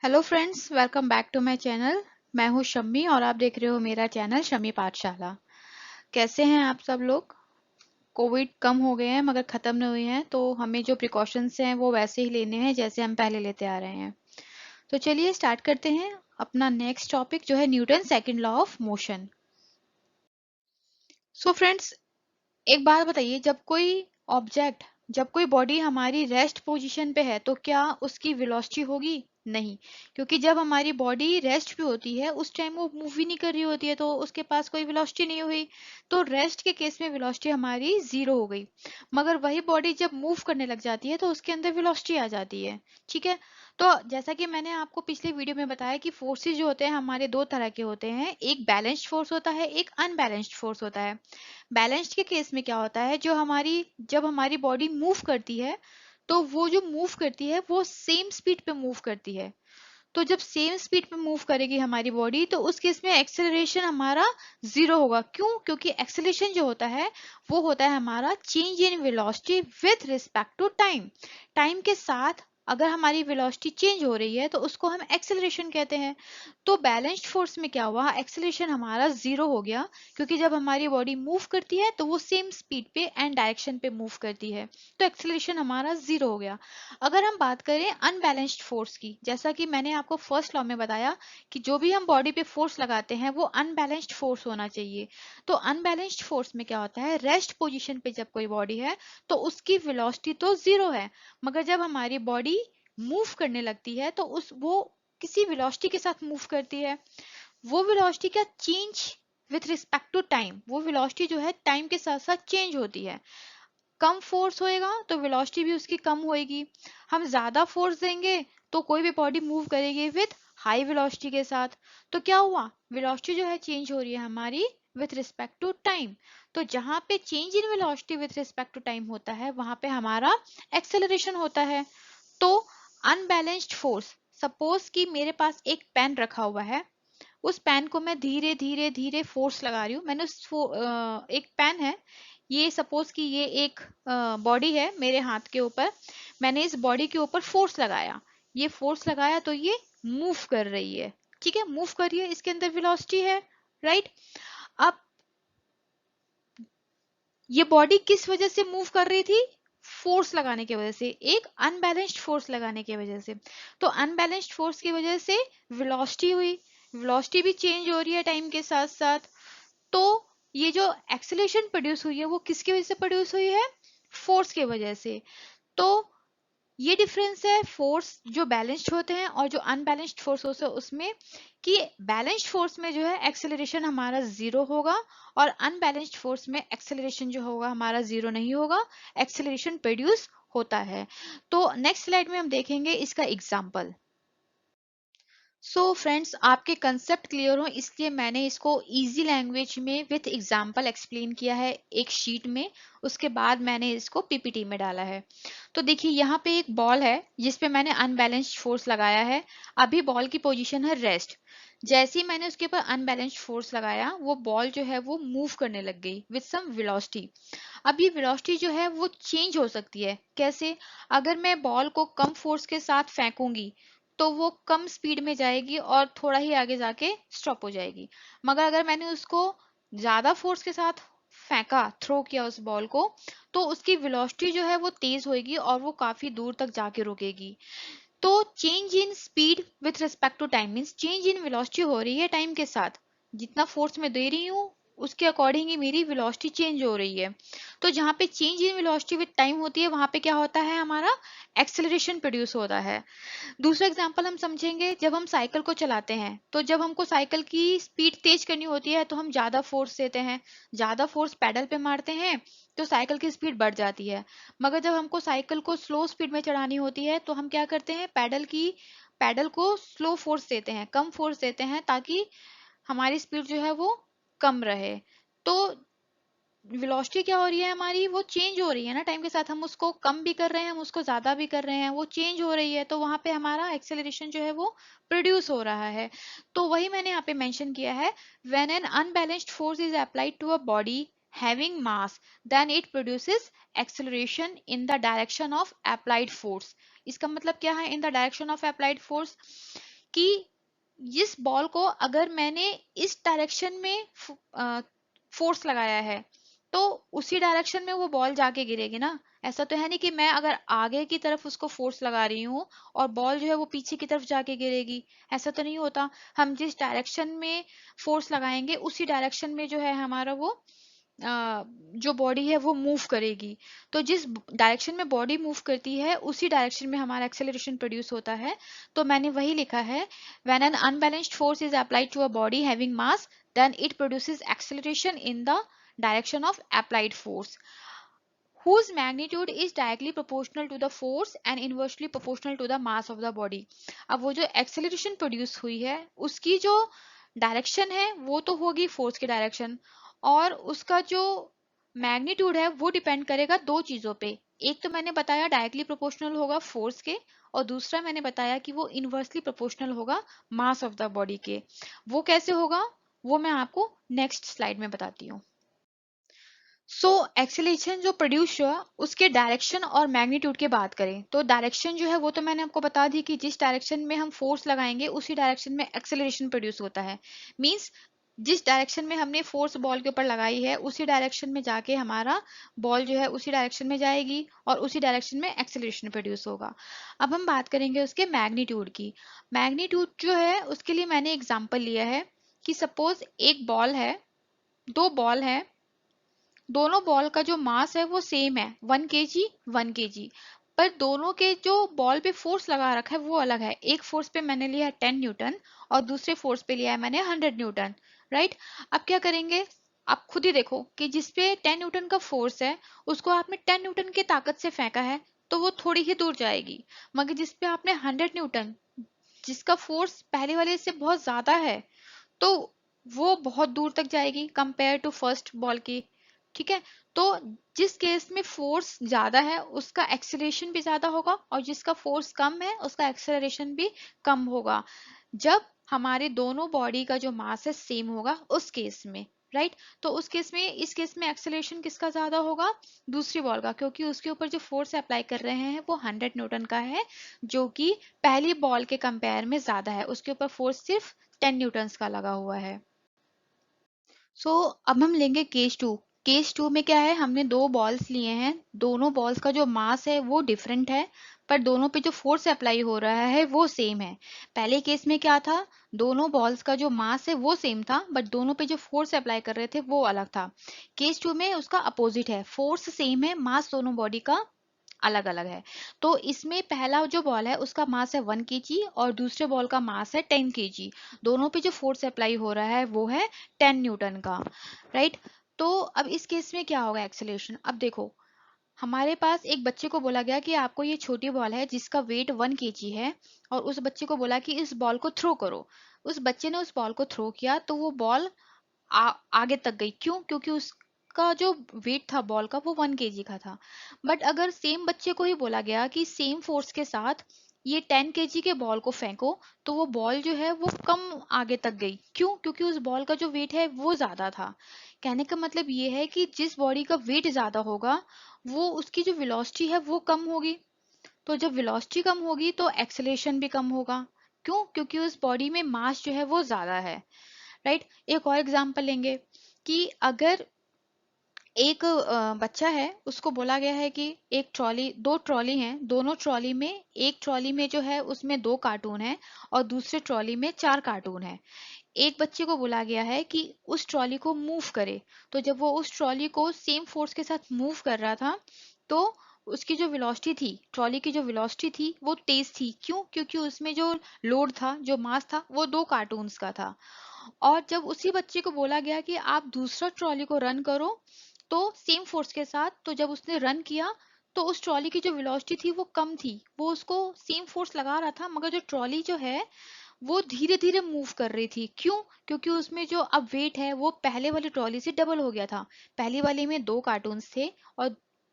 Hello friends, welcome back to my channel. मैं हूं शम्मी और आप देख रहे हो मेरा चैनल शम्मी पाठशाला। कैसे हैं आप सब लोग? कोविड कम हो गए हैं मगर ख़त्म नहीं हुए हैं, तो हमें जो प्रिकॉशंस हैं वो वैसे ही लेने हैं जैसे हम पहले लेते आ रहे हैं। तो चलिए स्टार्ट करते हैं अपना नेक्स्ट टॉपिक जो है Newton second law of motion. So friends, एक बात बताइए, जब कोई बॉडी हमारी रेस्ट पोजीशन पे है तो क्या उसकी वेलोसिटी होगी? नहीं, क्योंकि जब हमारी बॉडी रेस्ट पे होती है उस टाइम वो मूव ही नहीं कर रही होती है, तो उसके पास कोई वेलोसिटी नहीं हुई। तो रेस्ट के केस में वेलोसिटी हमारी जीरो हो गई। मगर वही बॉडी जब मूव करने लग जाती है तो उसके अंदर वेलोसिटी आ जाती है। ठीक है। तो जैसा कि मैंने आपको पिछले वीडियो में बताया कि फोर्सेस जो होते हैं हमारे दो तरह के होते हैं, एक बैलेंस्ड फोर्स होता है, एक अनबैलेंस्ड फोर्स होता है। बैलेंस्ड के केस में क्या होता है, जब हमारी बॉडी मूव करती है तो वो जो मूव करती है वो सेम स्पीड पे मूव करती है। तो जब सेम स्पीड पे मूव करेगी हमारी बॉडी तो उस केस में एक्सेलरेशन हमारा जीरो होगा। क्यों? क्योंकि एक्सेलरेशन जो होता है वो होता है हमारा change in velocity with respect to time. Time के साथ अगर हमारी वेलोसिटी चेंज हो रही है तो उसको हम एक्सेलरेशन कहते हैं। तो बैलेंस्ड फोर्स में क्या हुआ, एक्सेलरेशन हमारा जीरो हो गया, क्योंकि जब हमारी बॉडी मूव करती है तो वो सेम स्पीड पे एंड डायरेक्शन पे मूव करती है, तो एक्सेलरेशन हमारा जीरो हो गया। अगर हम बात करें अनबैलेंस्ड फोर्स की, जैसा कि मैंने आपको फर्स्ट लॉ में बताया कि जो भी हम बॉडी पे फोर्स लगाते हैं वो अनबैलेंस्ड फोर्स होना चाहिए। तो अनबैलेंस्ड फोर्स में क्या होता है, रेस्ट पोजीशन पे जब कोई बॉडी है तो उसकी वेलोसिटी तो जीरो है, मगर जब हमारी बॉडी मूव करने लगती है तो उस वो किसी वेलोसिटी के साथ मूव करती है। वो वेलोसिटी क्या change with respect to time, वो वेलोसिटी जो है टाइम के साथ साथ चेंज होती है। कम फोर्स होएगा तो वेलोसिटी भी उसकी कम होएगी। हम ज्यादा फोर्स देंगे तो कोई भी बॉडी मूव करेगी विथ हाई वेलोसिटी के साथ। तो क्या हुआ, वेलोसिटी जो है चेंज हो रही है हमारी विथ रिस्पेक्ट टू टाइम। तो जहां पे change in velocity with respect to time होता है वहां पे हमारा एक्सेलरेशन होता है। तो अनबैलेंस्ड फोर्स, सपोज कि मेरे पास एक पेन रखा हुआ है, उस पेन को मैं धीरे धीरे धीरे फोर्स लगा रही हूँ। एक पेन है, ये सपोज कि ये एक बॉडी है मेरे हाथ के ऊपर, मैंने इस बॉडी के ऊपर फोर्स लगाया, ये फोर्स लगाया तो ये मूव कर रही है। ठीक है, मूव कर रही है, इसके अंदर वेलोसिटी है, राइट। अब ये बॉडी किस वजह से मूव कर रही थी? फोर्स लगाने की वजह से, एक अनबैलेंस्ड फोर्स लगाने की वजह से। तो अनबैलेंस्ड फोर्स की वजह से वेलोसिटी हुई, वेलोसिटी भी चेंज हो रही है टाइम के साथ साथ। तो ये जो एक्सेलरेशन प्रोड्यूस हुई है वो किसकी वजह से प्रोड्यूस हुई है? फोर्स की वजह से। तो ये डिफरेंस है फोर्स जो बैलेंस्ड होते हैं और जो अनबैलेंस्ड फोर्स होते हैं उसमें, कि बैलेंस्ड फोर्स में जो है एक्सेलरेशन हमारा जीरो होगा और अनबैलेंस्ड फोर्स में एक्सेलरेशन जो होगा हमारा जीरो नहीं होगा, एक्सेलरेशन प्रोड्यूस होता है। तो नेक्स्ट स्लाइड में हम देखेंगे इसका एग्जाम्पल। सो फ्रेंड्स, आपके कंसेप्ट क्लियर हो इसलिए मैंने इसको इजी लैंग्वेज में विथ एग्जांपल एक्सप्लेन किया है एक शीट में, उसके बाद मैंने इसको पीपीटी में डाला है। तो देखिए यहाँ पे एक बॉल है जिस पे मैंने अनबैलेंस्ड फोर्स लगाया है। अभी बॉल की पोजीशन है रेस्ट। जैसे ही मैंने उसके ऊपर अनबैलेंस्ड फोर्स लगाया वो बॉल जो है वो मूव करने लग गई विथ सम वेलोसिटी। अब ये वेलोसिटी जो है वो चेंज हो सकती है। कैसे? अगर मैं बॉल को कम फोर्स के साथ फेंकूंगी तो वो कम स्पीड में जाएगी और थोड़ा ही आगे जाके स्टॉप हो जाएगी। मगर अगर मैंने उसको ज्यादा फोर्स के साथ फेंका, थ्रो किया उस बॉल को, तो उसकी वेलोसिटी जो है वो तेज होगी और वो काफी दूर तक जाके रुकेगी। तो change in speed with respect to time means change in velocity हो रही है टाइम के साथ। जितना फोर्स मैं दे रही हूँ उसके अकॉर्डिंग ही मेरी वेलोसिटी चेंज हो रही है। तो जहाँ पे change in velocity with time होती है वहां पे क्या होता है, हमारा एक्सेलरेशन प्रोड्यूस होता है। दूसरा एग्जाम्पल हम समझेंगे, जब हम साइकिल को चलाते हैं तो जब हमको साइकिल की स्पीड तेज करनी होती है तो हम ज्यादा फोर्स देते हैं, ज्यादा फोर्स पैडल पे मारते हैं तो साइकिल की स्पीड बढ़ जाती है। मगर जब हमको साइकिल को स्लो स्पीड में चढ़ानी होती है तो हम क्या करते हैं, पैडल को स्लो फोर्स देते हैं, कम फोर्स देते हैं, ताकि हमारी स्पीड जो है वो कम रहे। तो वेलोसिटी क्या हो रही है हमारी, वो चेंज हो रही है ना टाइम के साथ, हम उसको कम भी कर रहे हैं हम उसको ज्यादा भी कर रहे हैं, वो चेंज हो रही है, तो वहां पे हमारा एक्सेलरेशन जो है वो प्रोड्यूस हो रहा है। तो वही मैंने यहाँ पे मेंशन किया है, when an unbalanced force is applied to a body having mass then it produces acceleration in the direction of applied force. इसका मतलब क्या है in the direction of applied force? कि इस बॉल को अगर मैंने इस डायरेक्शन में फोर्स लगाया है तो उसी डायरेक्शन में वो बॉल जाके गिरेगी ना। ऐसा तो है नहीं कि मैं अगर आगे की तरफ उसको फोर्स लगा रही हूँ और बॉल जो है वो पीछे की तरफ जाके गिरेगी, ऐसा तो नहीं होता। हम जिस डायरेक्शन में फोर्स लगाएंगे उसी डायरेक्शन में जो है हमारा वो जो बॉडी है वो मूव करेगी। तो जिस डायरेक्शन में बॉडी मूव करती है उसी डायरेक्शन में हमारा एक्सेलरेशन प्रोड्यूस होता है। तो मैंने वही लिखा है, when an unbalanced force is applied to a body having mass then it produces acceleration in the direction of applied force whose magnitude is directly proportional to the force and inversely proportional to the mass of the body। अब वो जो acceleration produce हुई है उसकी जो direction है वो तो होगी फोर्स की डायरेक्शन, और उसका जो मैग्नीट्यूड है वो डिपेंड करेगा दो चीजों पे। एक तो मैंने बताया डायरेक्टली प्रोपोर्शनल होगा फोर्स के, और दूसरा मैंने बताया कि वो इनवर्सली प्रोपोर्शनल होगा मास ऑफ द बॉडी के। वो कैसे होगा वो मैं आपको नेक्स्ट स्लाइड में बताती हूँ। सो एक्सेलरेशन जो प्रोड्यूस हुआ उसके डायरेक्शन और मैग्नीट्यूड की बात करें तो डायरेक्शन जो है वो तो मैंने आपको बता दी कि जिस डायरेक्शन में हम फोर्स लगाएंगे उसी डायरेक्शन में एक्सेलरेशन प्रोड्यूस होता है। मींस जिस डायरेक्शन में हमने फोर्स बॉल के ऊपर लगाई है उसी डायरेक्शन में जाके हमारा बॉल जो है उसी डायरेक्शन में जाएगी और उसी डायरेक्शन में एक्सेलरेशन प्रोड्यूस होगा। अब हम बात करेंगे उसके मैग्नीट्यूड की। मैग्नीट्यूड जो है उसके लिए मैंने एग्जाम्पल लिया है कि सपोज एक बॉल है, दो बॉल है, दोनों बॉल का जो मास है वो सेम है 1 kg 1 kg, पर दोनों के जो बॉल पे फोर्स लगा रखा है वो अलग है। एक फोर्स पे मैंने लिया है 10 न्यूटन और दूसरे फोर्स पे लिया है मैंने 100 न्यूटन, राइट। अब क्या करेंगे, आप खुद ही देखो कि जिसपे 10 न्यूटन का फोर्स है उसको आपने 10 न्यूटन की ताकत से फेंका है तो वो थोड़ी ही दूर जाएगी, मगर जिसपे आपने 100 न्यूटन, जिसका फोर्स पहले वाले से बहुत ज्यादा है, तो वो बहुत दूर तक जाएगी कंपेयर टू फर्स्ट बॉल की। ठीक है, तो जिस केस में फोर्स ज्यादा है उसका एक्सेलरेशन भी ज्यादा होगा और जिसका फोर्स कम है उसका एक्सेलरेशन भी कम होगा जब हमारे दोनों बॉडी का जो मास है सेम होगा उस केस में, राइट। तो उस केस में, इस केस में एक्सेलरेशन किसका ज्यादा होगा, दूसरी बॉल का, क्योंकि उसके ऊपर जो फोर्स अप्लाई कर रहे हैं वो 100 न्यूटन का है, जो कि पहली बॉल के कंपेयर में ज्यादा है, उसके ऊपर फोर्स सिर्फ 10 न्यूटन का लगा हुआ है। सो अब हम लेंगे केस टू। केस टू में क्या है, हमने दो बॉल्स लिए हैं, दोनों बॉल्स का जो मास है वो डिफरेंट है पर दोनों पे जो फोर्स अप्लाई हो रहा है वो सेम है। पहले केस में क्या था, दोनों बॉल्स का जो मास है वो सेम था बट दोनों पे जो फोर्स अप्लाई कर रहे थे वो अलग था। केस टू में उसका अपोजिट है, फोर्स सेम है, मास दोनों बॉडी का अलग अलग है। तो इसमें पहला जो बॉल है उसका मास है 1 kg और दूसरे बॉल का मास है 10 kg। दोनों पे जो फोर्स अप्लाई हो रहा है वो है 10 न्यूटन का, राइट। तो अब इस केस में क्या होगा एक्सेलरेशन, अब देखो हमारे पास एक बच्चे को बोला गया कि आपको ये छोटी बॉल है जिसका वेट 1 kg है और उस बच्चे को बोला कि इस बॉल को थ्रो करो। उस बच्चे ने उस बॉल को थ्रो किया तो वो बॉल आगे तक गई, क्यों, क्योंकि उसका जो वेट था बॉल का वो 1 kg का था। बट अगर सेम बच्चे को ही बोला गया कि सेम फोर्स के साथ ये 10 kg के बॉल को फेंको तो वो बॉल जो है वो कम आगे तक गई, क्यों, क्योंकि उस बॉल का जो वेट है वो ज्यादा था। कहने का मतलब ये है कि जिस बॉडी का वेट ज्यादा होगा वो उसकी जो वेलोसिटी है वो कम होगी, तो जब वेलोसिटी कम होगी तो एक्सेलरेशन भी कम होगा, क्यों, क्योंकि उस बॉडी में मास जो है वो ज्यादा है, राइट। एक और एग्जांपल लेंगे कि अगर एक बच्चा है उसको बोला गया है कि एक ट्रॉली, दो ट्रॉली हैं, दोनों ट्रॉली में, एक ट्रॉली में जो है उसमें 2 कार्टून है और दूसरे ट्रॉली में 4 कार्टून है। एक बच्चे को बोला गया है कि उस ट्रॉली को मूव करे, तो जब वो उस ट्रॉली को सेम फोर्स के साथ मूव कर रहा था तो उसकी जो वेलोसिटी थी, ट्रॉली की जो वेलोसिटी थी वो तेज थी, क्यों, क्योंकि उसमें जो लोड था, जो मास था वो 2 कार्टून्स का था। और जब उसी बच्चे को बोला गया कि आप दूसरा ट्रॉली को रन करो तो सेम फोर्स के साथ, तो जब उसने रन किया तो उस ट्रॉली की जो वेलोसिटी थी वो कम थी, वो उसको सेम फोर्स लगा रहा था मगर जो ट्रॉली जो है वो धीरे धीरे मूव कर रही थी, क्यों, क्योंकि उसमें जो अब वेट है वो पहले वाली ट्रॉली से डबल हो गया था। पहली वाली में 2 कार्टून्स थे और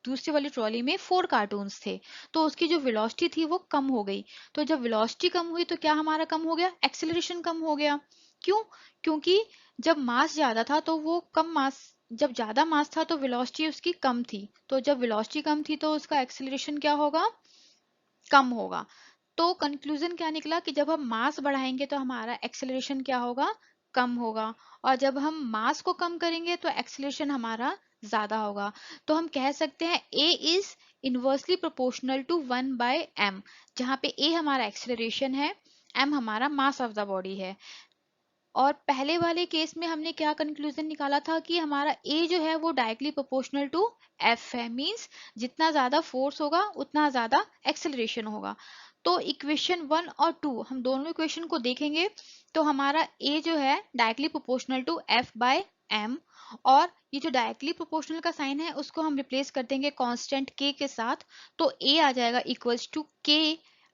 दूसरी वाली ट्रॉली में 4 कार्टून्स थे, तो उसकी जो वेलोसिटी थी वो कम हो गई। तो जब वेलोसिटी कम हुई तो क्या हमारा कम हो गया, एक्सेलरेशन कम हो गया, क्यों, क्योंकि जब मास ज्यादा था तो वो कम मास, जब ज्यादा मास था तो वेलोसिटी उसकी कम थी, तो जब वेलोसिटी कम थी तो उसका एक्सेलरेशन क्या होगा, कम होगा। तो कंक्लूजन क्या निकला कि जब हम मास बढ़ाएंगे तो हमारा एक्सेलरेशन क्या होगा, कम होगा, और जब हम मास को कम करेंगे तो एक्सेलरेशन हमारा ज्यादा होगा। तो हम कह सकते हैं a is inversely proportional to 1/m, जहाँ पे ए हमारा एक्सेलरेशन है, m हमारा मास ऑफ द बॉडी है। और पहले वाले केस में हमने क्या कंक्लूजन निकाला था कि हमारा ए जो है वो डायरेक्टली प्रोपोर्शनल टू एफ है, मींस जितना ज्यादा फोर्स होगा उतना ज्यादा एक्सेलरेशन होगा। तो इक्वेशन 1 और 2 हम दोनों इक्वेशन को देखेंगे तो हमारा ए जो है directly proportional to f by m, और ये जो डायरेक्टली प्रोपोर्शनल का साइन है उसको हम रिप्लेस कर देंगे कांस्टेंट के साथ, तो ए आ जाएगा equals to k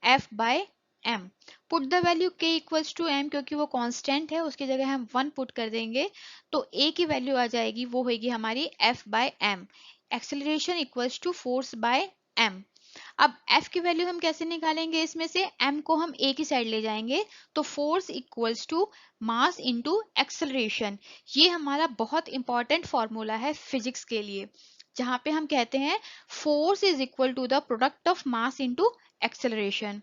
f by m. Put the value k equals to m, क्योंकि वो कांस्टेंट है उसकी जगह हम 1 पुट कर देंगे, तो a की वैल्यू आ जाएगी वो होगी हमारी f by m। Acceleration equals to force by m। अब f की वैल्यू हम कैसे निकालेंगे, इसमें से m को हम a की साइड ले जाएंगे, तो force equals to mass into acceleration. ये हमारा बहुत इंपॉर्टेंट फॉर्मूला है फिजिक्स के लिए, जहां पे हम कहते हैं force is equal to the product of mass into acceleration.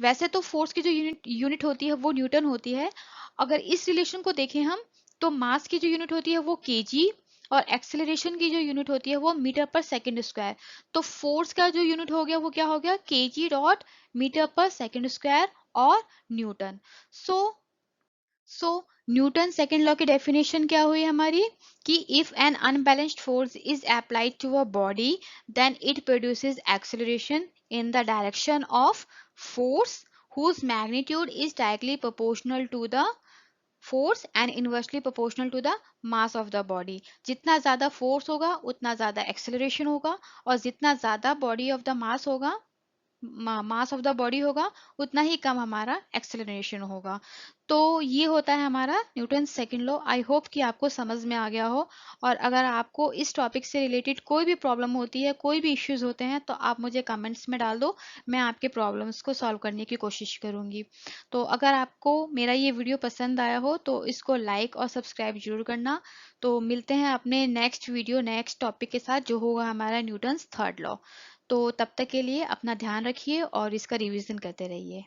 वैसे तो फोर्स की जो यूनिट होती है वो न्यूटन होती है, अगर इस रिलेशन को देखें हम तो मास की जो यूनिट होती है वो केजी, और एक्सेलरेशन की जो यूनिट होती है वो मीटर पर सेकंड स्क्वायर। तो फोर्स का जो यूनिट हो गया वो क्या हो गया, kg dot metre per second square और newton. So so Newton second law की डेफिनेशन क्या हुई हमारी कि if an unbalanced force is applied to a body then it produces acceleration in the direction of force whose magnitude is directly proportional to the force and inversely proportional to the mass of the body। जितना ज्यादा force होगा उतना ज्यादा acceleration होगा, और जितना ज्यादा body of the mass होगा, मास ऑफ द बॉडी होगा, उतना ही कम हमारा एक्सेलरेशन होगा। तो ये होता है हमारा Newton second law. I hope कि आपको समझ में आ गया हो, और अगर आपको इस टॉपिक से रिलेटेड कोई भी प्रॉब्लम होती है, कोई भी इश्यूज होते हैं, तो आप मुझे कमेंट्स में डाल दो, मैं आपके प्रॉब्लम्स को सॉल्व करने की कोशिश करूंगी। तो अगर आपको मेरा ये वीडियो पसंद आया हो तो इसको लाइक और सब्सक्राइब जरूर करना। तो मिलते हैं अपने नेक्स्ट वीडियो नेक्स्ट टॉपिक के साथ, जो होगा हमारा न्यूटन्स थर्ड लॉ। तो तब तक के लिए अपना ध्यान रखिए और इसका रिवीजन करते रहिए।